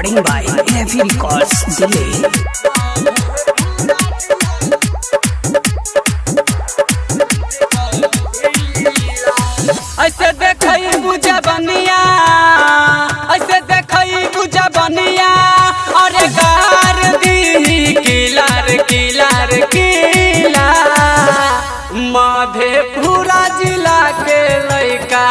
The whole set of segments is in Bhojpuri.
Recording by Heavy Records Delay। ऐसे देखई बुझा बनिया, ऐसे देखई बुझा बनिया, अरे गार दी किलार किलार किला। मधेपुरा जिला के लइका,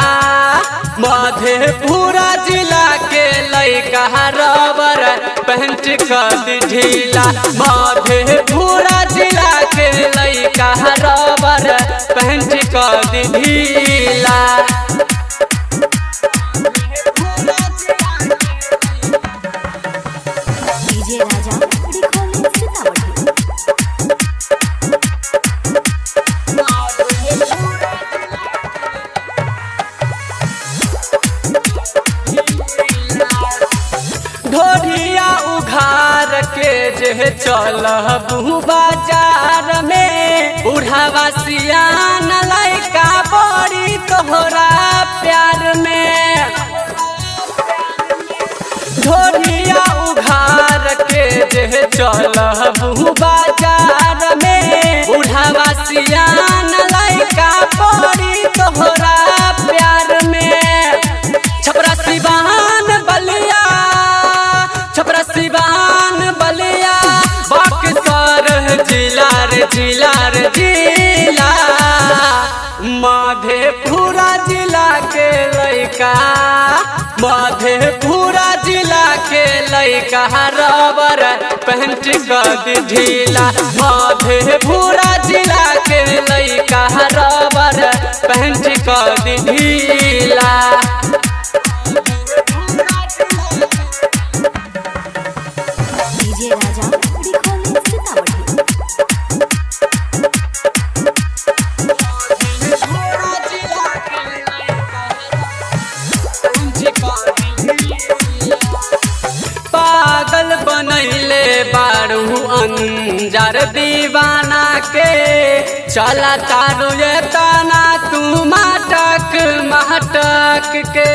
मधेपुरा जिला के लइका रबर पेंट कर ढीला। मधेपुरा जिला के लइका रबर पेंट कर ढीला। डीजे राजा रिकॉर्डिंग सीतामढ़ी। ढोलिया उघार के जे चलबू बाजार में, बुढ़ावा सियान लइका बड़ी तोहरा प्यार में। ढोलिया उघार के जे चलबू बाजार में, बुढ़ावा सियान लइका बड़ी तोहरा प्यार में। छपरा सिवान बलिया, छपरा सिवान बलिया, बक्सर जिला रे जिला रे जिला। मधेपुरा जिला के लइका, मधेपुरा जिला के लइका रबर पेंट कर ढीला। मधेपुरा जिला के लइका रबर पेंट कर ढीला। डीजे राजा रिकॉर्डिंग सीतामढ़ी। पागल बनैले बारू अंजार दीवाना के, चला तारू ये ताना तू माटक माटक के।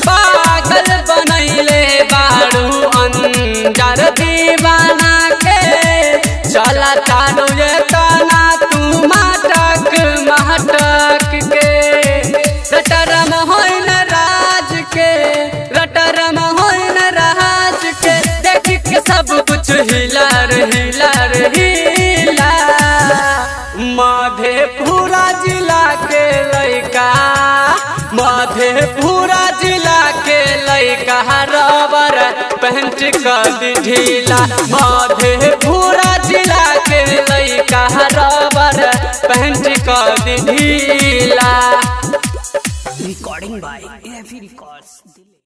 पागल बनैले बारू अंजार दीवाना के, चला तारू ये ताना तू माटक माटक के। रटरम होइन राज के, रटरम होइन राज के, देख के सब कुछ हिलार हिलार हिला। मधेपुरा जिला के लइका, मधेपुरा जिला के लइका रबर पेंट कर ढीला। मधेपुरा जिला के लइका रबर पेंट कर ढीला। Recording by Heavy Records Delay।